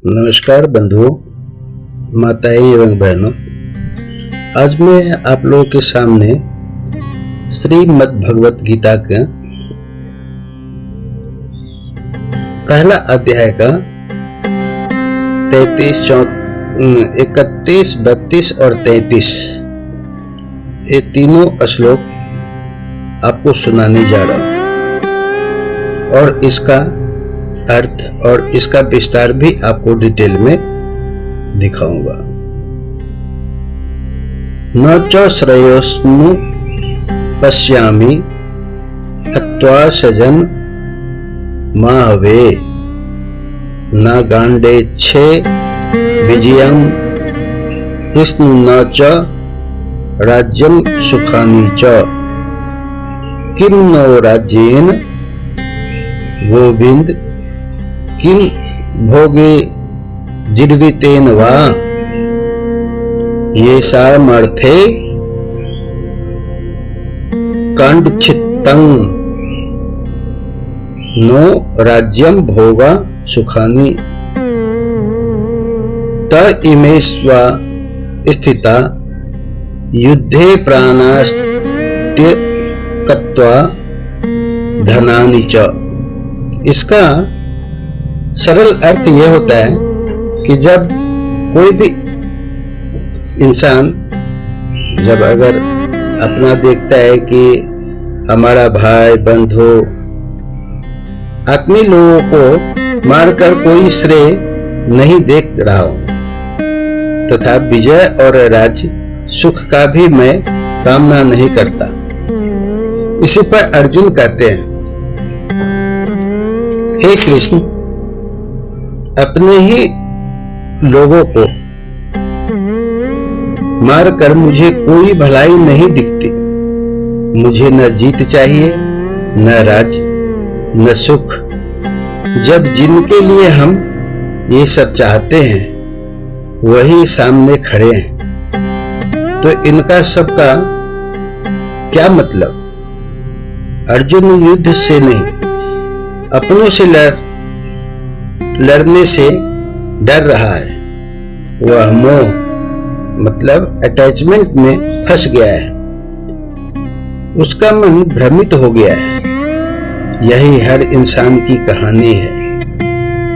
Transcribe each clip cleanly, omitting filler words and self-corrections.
नमस्कार बंधुओं, माताएं एवं बहनों। आज मैं आप लोगों के सामने श्रीमद् भगवत गीता का पहला अध्याय का 31, 31, 32 और 33 ये तीनों श्लोक आपको सुनाने जा रहा हूं और इसका अर्थ और इसका विस्तार भी आपको डिटेल में दिखाऊंगा। न च श्रेयोस्नु पश्यामि हत्वा सजन माहवे न गांडेच्छे विजयम कृष्ण न च राज्यम सुखानि च किम नो राज्येन गोविंद किम भोगे जीर्वितेन वा येषामर्थे कांडच्छित्तं नो राज्यम भोगा सुखानि त इमेष्वा स्थिता युद्धे प्राणास्त्य कत्वा धनानि च। इसका सरल अर्थ यह होता है कि जब कोई भी इंसान जब अगर अपना देखता है कि हमारा भाई बंधु आत्मीय लोगों को मारकर कोई श्रेय नहीं देख रहा हो तथा विजय और राज्य सुख का भी मैं कामना नहीं करता। इसी पर अर्जुन कहते हैं, हे कृष्ण, अपने ही लोगों को मारकर मुझे कोई भलाई नहीं दिखती। मुझे न जीत चाहिए, न राज्य, न सुख। जब जिनके लिए हम ये सब चाहते हैं वही सामने खड़े हैं तो इनका सबका क्या मतलब। अर्जुन युद्ध से नहीं, अपनों से लड़ने से डर रहा है। वह मोह मतलब अटैचमेंट में फंस गया है, उसका मन भ्रमित हो गया है। यही हर इंसान की कहानी है।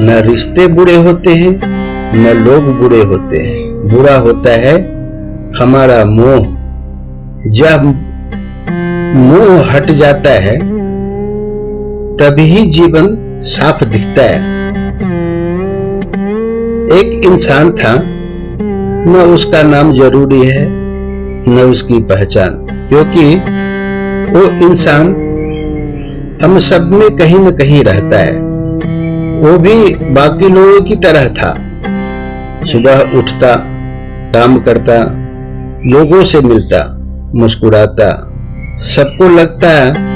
न रिश्ते बुरे होते हैं, न लोग बुरे होते हैं। बुरा होता है हमारा मोह। जब मोह हट जाता है तभी जीवन साफ दिखता है। एक इंसान था, न उसका नाम जरूरी है न उसकी पहचान, क्योंकि वो इंसान हम सब में कहीं न कहीं रहता है। वो भी बाकी लोगों की तरह था। सुबह उठता, काम करता, लोगों से मिलता, मुस्कुराता। सबको लगता है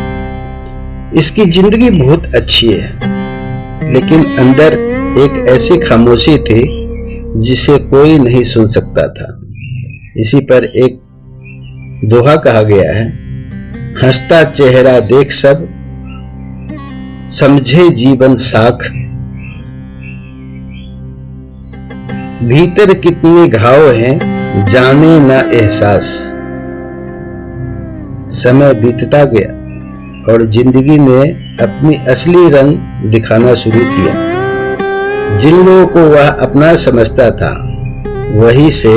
इसकी जिंदगी बहुत अच्छी है, लेकिन अंदर एक ऐसी खामोशी थी जिसे कोई नहीं सुन सकता था। इसी पर एक दोहा कहा गया है, हंसता चेहरा देख सब समझे जीवन साख, भीतर कितने घाव हैं जाने ना एहसास। समय बीतता गया और जिंदगी ने अपनी असली रंग दिखाना शुरू किया। जिन लोगों को वह अपना समझता था वही से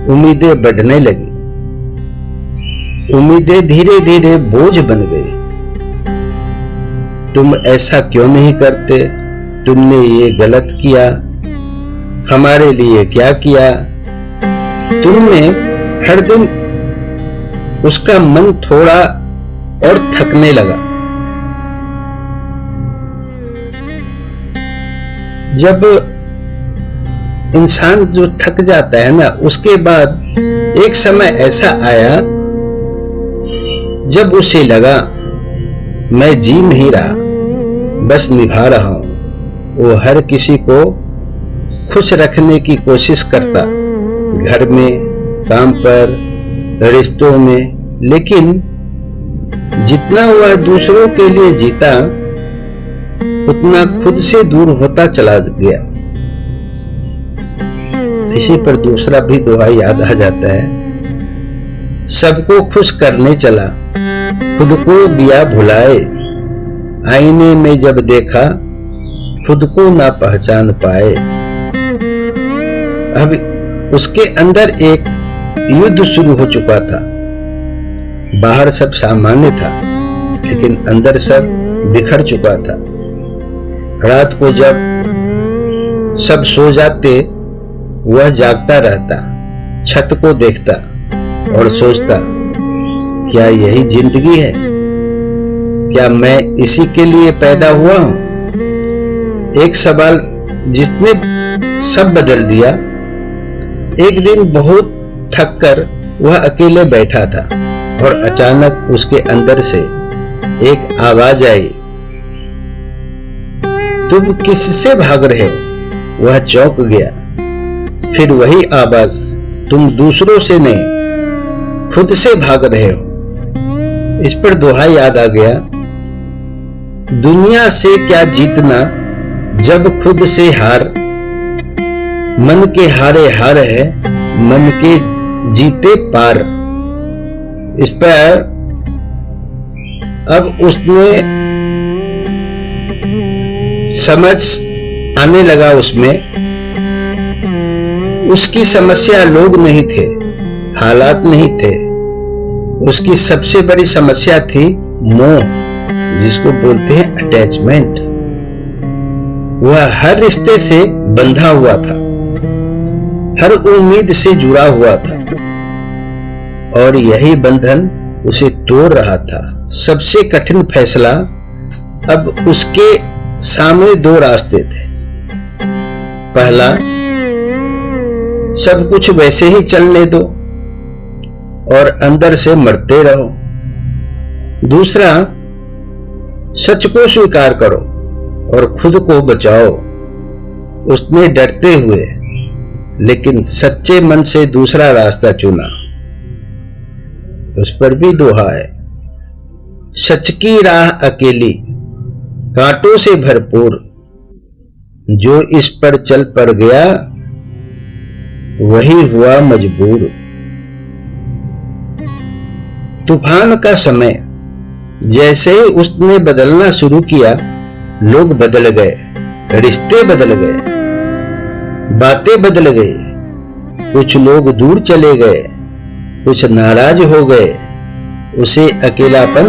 उम्मीदें बढ़ने लगी। उम्मीदें धीरे धीरे बोझ बन गई। तुम ऐसा क्यों नहीं करते, तुमने ये गलत किया, हमारे लिए क्या किया। तुमने हर दिन उसका मन थोड़ा और थकने लगा। जब इंसान जो थक जाता है ना, उसके बाद एक समय ऐसा आया जब उसे लगा मैं जी नहीं रहा, बस निभा रहा हूं। वो हर किसी को खुश रखने की कोशिश करता, घर में, काम पर, रिश्तों में, लेकिन जितना वह दूसरों के लिए जीता उतना खुद से दूर होता चला गया। इसी पर दूसरा भी दोहा याद आ जाता है, सबको खुश करने चला, खुद को दिया भुलाए, आईने में जब देखा, खुद को ना पहचान पाए। अब उसके अंदर एक युद्ध शुरू हो चुका था। बाहर सब सामान्य था, लेकिन अंदर सब बिखर चुका था। रात को जब सब सो जाते, वह जागता रहता, छत को देखता और सोचता, क्या यही जिंदगी है? क्या मैं इसी के लिए पैदा हुआ हूं? एक सवाल जिसने सब बदल दिया। एक दिन बहुत थककर वह अकेले बैठा था और अचानक उसके अंदर से एक आवाज आई, तुम किससे भाग रहे हो? वह चौंक गया। फिर वही आवाज, तुम दूसरों से नहीं, खुद से भाग रहे हो। इस पर दोहा याद आ गया, दुनिया से क्या जीतना जब खुद से हार, मन के हारे हार है, मन के जीते पार। इस पर अब उसने समझ आने लगा उसमें। उसकी समस्या लोग नहीं थे, हालात नहीं थे, उसकी सबसे बड़ी समस्या थी मोह, जिसको बोलते हैं अटैचमेंट। वह हर रिश्ते से बंधा हुआ था, हर उम्मीद से जुड़ा हुआ था और यही बंधन उसे तोड़ रहा था। सबसे कठिन फैसला, अब उसके सामने दो रास्ते थे। पहला, सब कुछ वैसे ही चलने दो और अंदर से मरते रहो। दूसरा, सच को स्वीकार करो और खुद को बचाओ। उसने डरते हुए लेकिन सच्चे मन से दूसरा रास्ता चुना। उस पर भी दोहा है, सच की राह अकेली, कांटों से भरपूर, जो इस पर चल पड़ गया वही हुआ मजबूर। तूफान का समय, जैसे ही उसने बदलना शुरू किया, लोग बदल गए, रिश्ते बदल गए, बातें बदल गई। कुछ लोग दूर चले गए, कुछ नाराज हो गए, उसे अकेलापन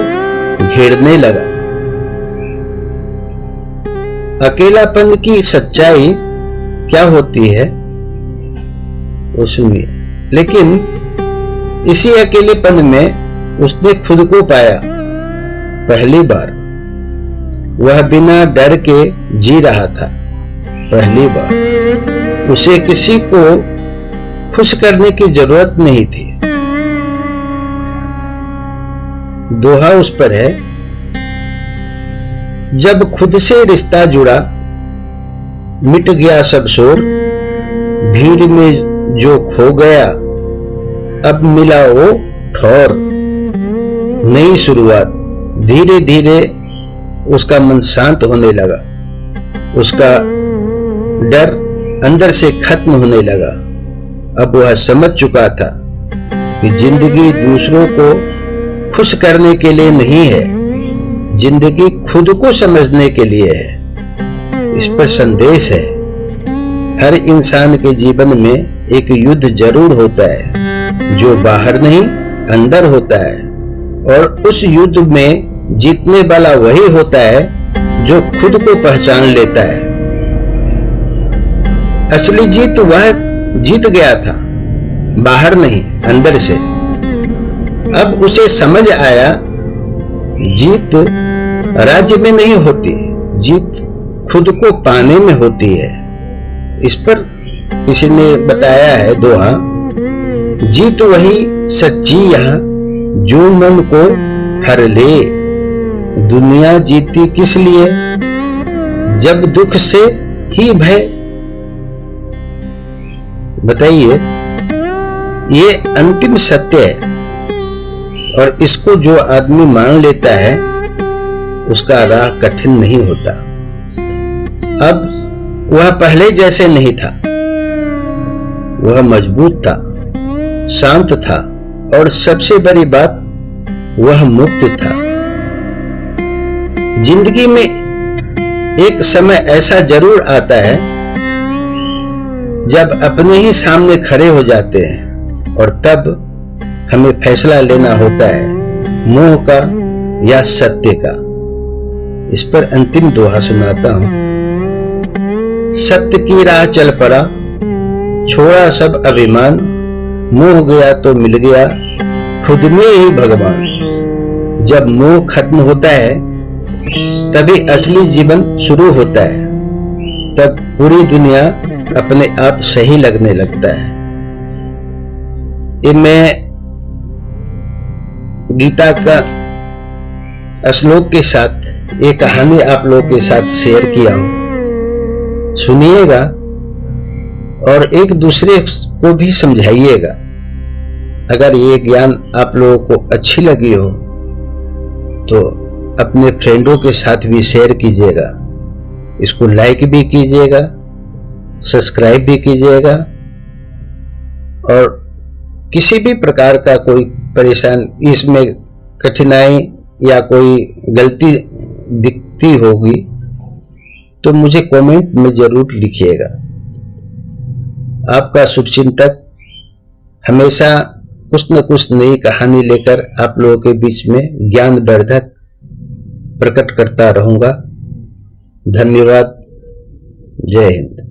घेरने लगा। अकेलापन की सच्चाई क्या होती है वो सुनिए। लेकिन इसी अकेलेपन में उसने खुद को पाया पहली बार। वह बिना डर के जी रहा था पहली बार। उसे किसी को खुश करने की जरूरत नहीं थी। दोहा उस पर है, जब खुद से रिश्ता जुड़ा, मिट गया सब शोर, भीड़ में जो खो गया, अब मिला वो ठौर। नई शुरुआत, धीरे धीरे उसका मन शांत होने लगा, उसका डर अंदर से खत्म होने लगा। अब वह समझ चुका था कि जिंदगी दूसरों को खुश करने के लिए नहीं है, जिंदगी खुद को समझने के लिए है। इस पर संदेश है, हर इंसान के जीवन में एक युद्ध जरूर होता है, जो बाहर नहीं अंदर होता है, और उस युद्ध में जीतने वाला वही होता है जो खुद को पहचान लेता है। असली जीत वह जीत गया था, बाहर नहीं अंदर से। अब उसे समझ आया, जीत राज्य में नहीं होती, जीत खुद को पाने में होती है। इस पर किसी ने बताया है दोहा, जीत वही सच्ची यहाँ जो मन को हर ले। दुनिया जीती किस लिए, जब दुख से ही भय। बताइए, ये अंतिम सत्य है और इसको जो आदमी मान लेता है उसका राह कठिन नहीं होता। अब वह पहले जैसे नहीं था। वह मजबूत था, शांत था और सबसे बड़ी बात वह मुक्त था। जिंदगी में एक समय ऐसा जरूर आता है जब अपने ही सामने खड़े हो जाते हैं और तब हमें फैसला लेना होता है, मोह का या सत्य का। इस पर अंतिम दोहा सुनाता हूं। सत्य की राह चल पड़ा, छोड़ा सब अभिमान, मोह गया तो मिल गया खुद में ही भगवान। जब मोह खत्म होता है तभी असली जीवन शुरू होता है, तब पूरी दुनिया अपने आप सही लगने लगता है। ये मैं गीता का श्लोक के साथ एक कहानी आप लोगों के साथ शेयर किया हूं, सुनिएगा और एक दूसरे को भी समझाइएगा। अगर ये ज्ञान आप लोगों को अच्छी लगी हो तो अपने फ्रेंडों के साथ भी शेयर कीजिएगा, इसको लाइक भी कीजिएगा, सब्सक्राइब भी कीजिएगा और किसी भी प्रकार का कोई परेशान इसमें कठिनाई या कोई गलती दिखती होगी तो मुझे कमेंट में जरूर लिखिएगा। आपका शुभचिंतक हमेशा कुछ न कुछ नई कहानी लेकर आप लोगों के बीच में ज्ञानवर्धक प्रकट करता रहूंगा। धन्यवाद। जय हिंद।